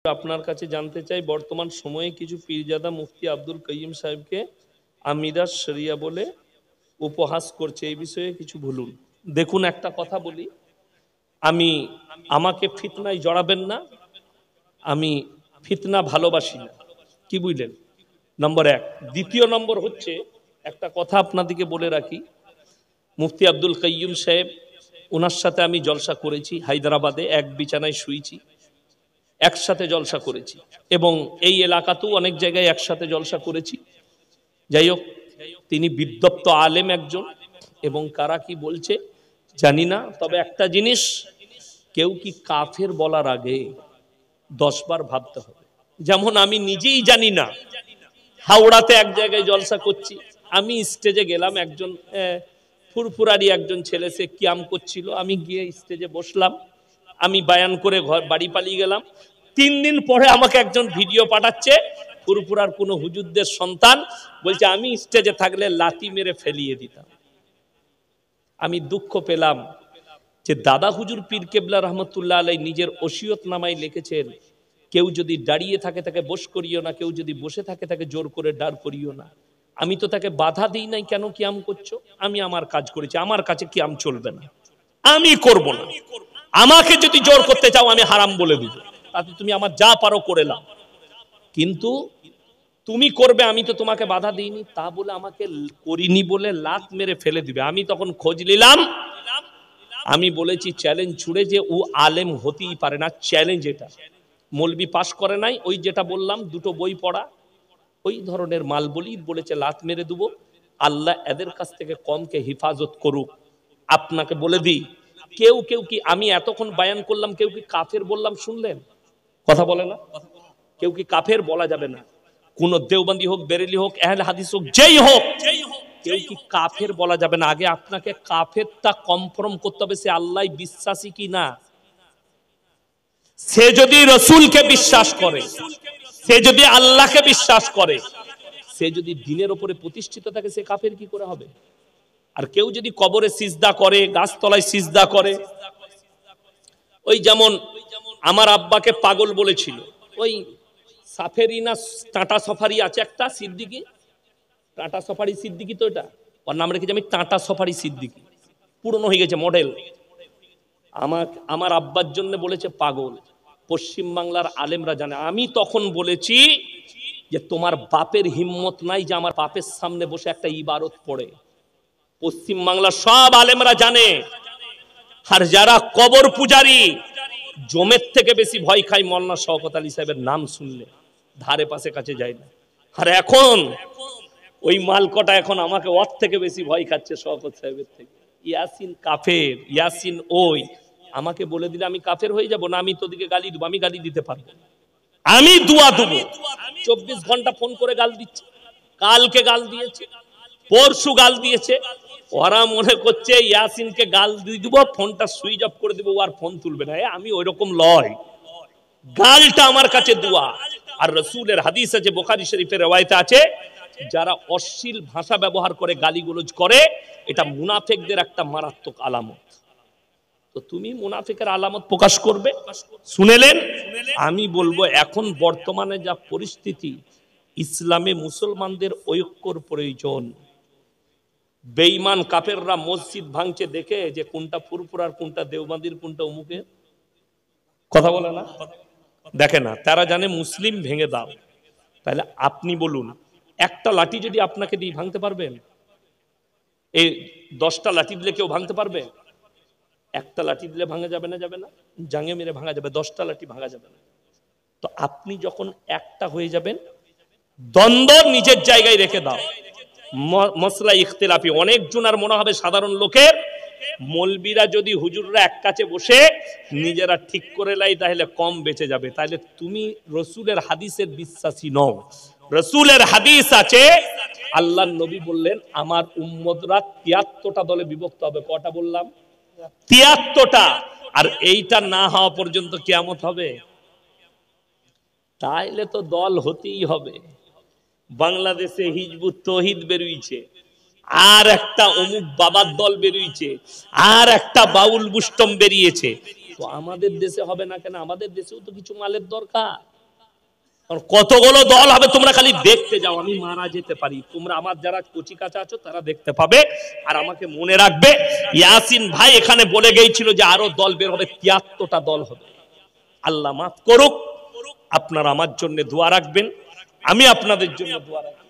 আপনার কাছে জানতে চাই বর্তমান সময়ে কিছু পীরজাদা মুফতি আব্দুল কাইয়িম সাহেবকে আমিরাত শরিয়া বলে উপহাস করছে, এই বিষয়ে কিছু বলুন। দেখুন, একটা কথা বলি, আমাকে ফিতনায় জড়াবেন না, আমি ফিতনা ভালোবাসি না, কি বুঝলেন? নম্বর এক। দ্বিতীয় নম্বর হচ্ছে, একটা কথা আপনাদেরকে বলে রাখি, মুফতি আব্দুল কাইয়িম সাহেব, ওনার সাথে আমি জলসা করেছি হায়দ্রাবাদে, এক বিছানায় শুয়েছি, একসাথে জলসা করেছি, এবং এই এলাকাতেও অনেক জায়গায় একসাথে জলসা করেছি। যাই হোক, তিনি বিদ্বপ্ত আলেম একজন, এবং কারা কি বলছে জানি না, তবে একটা জিনিস, কেউ কি কাফের বলার আগে 10 বার ভাবতে হবে। যেমন আমি নিজেই জানি না, হাওড়াতে এক জায়গায় জলসা করছি, আমি স্টেজে গেলাম, একজন ফুরফুরারি একজন ছেলে, সে কিয়াম করছিল, আমি গিয়ে স্টেজে বসলাম, আমি বায়ান করে বাড়ি পালিয়ে গেলাম। 3 দিন পরে আমাকে একজন ভিডিও পাঠাচ্ছে, ফুরফুরার কোন হুজুরদের সন্তান, বলছে আমি স্টেজে থাকলে লাথি মেরে ফেলিয়ে দিতাম। আমি দুঃখ পেলাম যে দাদা হুজুর পীর কেবলা রহমতুল্লাহ আলাই নিজের ওসিয়ত নামায় লিখেছেন, কেউ যদি দাঁড়িয়ে থাকে তাকে বস করিও না, কেউ যদি বসে থাকে তাকে জোর করে দাঁড় করিও না। আমি তো তাকে বাধা দিই নাই, কেন কিয়াম করছো? আমি আমার কাজ করেছি, আমার কাছে কিয়াম চলবে না, আমি করব না। আমাকে যদি জোর করতে চাও আমি হারাম বলে দিব, তাতে তুমি আমার যা পারো করে নাও, কিন্তু তুমি করবে, আমি তো তোমাকে বাধা দিইনি। তা বলে আমাকে করিনি বলে লাত মেরে ফেলে দিবে। আমি তখন খোঁজ নিলাম, আমি বলেছি চ্যালেঞ্জ ছুড়ে যে ও আলেম হতেই পারে না, চ্যালেঞ্জ এটা। মৌলবি পাস করে নাই, ওই যেটা বললাম 2টো বই পড়া, ওই ধরনের মাল বলি, বলেছে লাত মেরে দেবো। আল্লাহ এদের কাছ থেকে কমকে হিফাজত করুক। আপনাকে বলে দিই, কেউ কি, আমি এতক্ষণ বায়ান করলাম, কেউ কি কাফের বললাম শুনলেন? কথা বলে না, কেউ কি কাফের বলা যাবে না। কোন দেওবন্দি হোক, বেরেলি হোক, আহলে হাদিস হোক, যেই হোক, কেউ কি কাফের বলা যাবে না। আগে আপনাকে কাফেরটা কনফার্ম করতে হবে, সে আল্লাহ বিশ্বাসী কি না। সে যদি রসুলকে বিশ্বাস করে, সে যদি আল্লাহকে বিশ্বাস করে, সে যদি দ্বীনের উপরে প্রতিষ্ঠিত থাকে, সে কাফের কি করে হবে? আর কেউ যদি কবরে সিজদা করে, গাছতলায় সিজদা করে, ওই যেমন আমার আব্বাকে পাগল বলেছিল, ওই সাফেরি না টাটা সফারি আছে একটা সিদ্দিকি, টাটা সফারি সিদ্দিকি, তো এটা ওর নাম রেখেছি আমি টাটা সফারি সিদ্দিকি, পুরনো হয়ে গেছে মডেল। আমার আব্বার জন্য বলেছে পাগল, পশ্চিম বাংলার আলেমরা জানে। আমি তখন বলেছি যে তোমার বাপের হিম্মত নাই যে আমার বাপের সামনে বসে একটা ইবারত পড়ে। পশ্চিম বাংলার সব আলেমরা জানে। আর যারা কবর পূজারী, জমের থেকে বেশি ভয় খায় মওলানা শওকত আলী সাহেবের নাম শুনলে, ধারে পাশে কাছে যায় না। আর এখন ওই মালকটা এখন আমাকে ওর থেকে বেশি ভয় খাচ্ছে শওকত সাহেবের থেকে। ইয়াসিন কাফের, ইয়াসিন ওই, আমাকে বলে দিলে আমি কাফের হয়ে যাব না। আমি তোদিকে গালি দেবো, আমি গালি দিতে পারবো, আমি দুয়া দেবো। 24 ঘন্টা ফোন করে গাল দিচ্ছে, কালকে গাল দিয়েছে, পরশু গাল দিয়েছে। ওরা মনে করছে ইয়াসিনকে গাল দিয়ে দিব, ফোনটা সুইচ অফ করে দিব, আর ফোন তুলবে না। আমি ওই রকম লয়, গালটা আমার কাছে দোয়া। আর রাসূলের হাদিস আছে, বুখারী শরীফের রওয়ায়েতে আছে, যারা অশ্লীল ভাষা ব্যবহার করে, গালিগালাজ করে, এটা মুনাফিকদের একটা মারাত্মক আলামত। তো তুমি মুনাফিকের আলামত প্রকাশ করবে, শুনেলেন? আমি বলবো এখন বর্তমানে যা পরিস্থিতি, ইসলামে মুসলমানদের ঐক্যর প্রয়োজন। বেঈমান কাফেররা মসজিদ ভাঙছে দেখে, যে কোনটা ফুরফুরার, কোনটা দেওবন্দির, কোনটা অমুকের, কথা বলে না, দেখে না, তারা জানে মুসলিম ভেঙে দাও। তাহলে আপনি বলুন, একটা লাঠি যদি আপনাকে দিয়ে ভাঙতে পারবেন? এই 10টা লাঠি দিলে কেউ ভাঙতে পারবে? একটা লাঠি দিলে ভাঙা যাবে না? যাবে না। জাঙ্গে মেরে ভাঙা যাবে, 10টা লাঠি ভাঙা যাবে না। তো আপনি যখন একটা হয়ে যাবেন, দ্বন্দ্ব নিজের জায়গায় রেখে দাও। মসলা ইখতিলাফি অনেক জনার মনে হবে সাধারণ লোকের, মৌলবীরা যদি হুজুররা এক কাছে বসে নিজেরা ঠিক করে লাই, তাহলে কম বেঁচে যাবে। তাহলে তুমি রসুলের হাদিসের বিশ্বাসী নও। রসুলের হাদিস আছে, আল্লাহর নবী বললেন আমার উম্মতরা 73টা দলে বিভক্ত হবে। কটা বললাম? 73টা। আর এইটা না হওয়া পর্যন্ত কিয়ামত হবে। তাইলে তো দল হতেই হবে। বাংলাদেশে হিজবুত তৌহিদ বেরিয়েছে, আর একটা অমুক বাবার দল বেরিয়েছে, আর একটা বাউল বুস্টম বেরিয়েছে। তো আমাদের দেশে হবে না কেন? আমাদের দেশেও তো কিছু মালের দরকার। কতগুলো দল হবে তোমরা খালি দেখতে যাও, আমি মারা যেতে পারি, তোমরা আমার যারা কচি কাঁচা আছো তারা দেখতে পাবে। আর আমাকে মনে রাখবে, ইয়াসিন ভাই এখানে বলে গিয়েছিল যে আরো দল বের হবে, 73টা দল হবে। আল্লাহ মাফ করুক। আপনারা আমার জন্য দোয়া রাখবেন, আমি আপনাদের জন্য দোয়া রাখবো।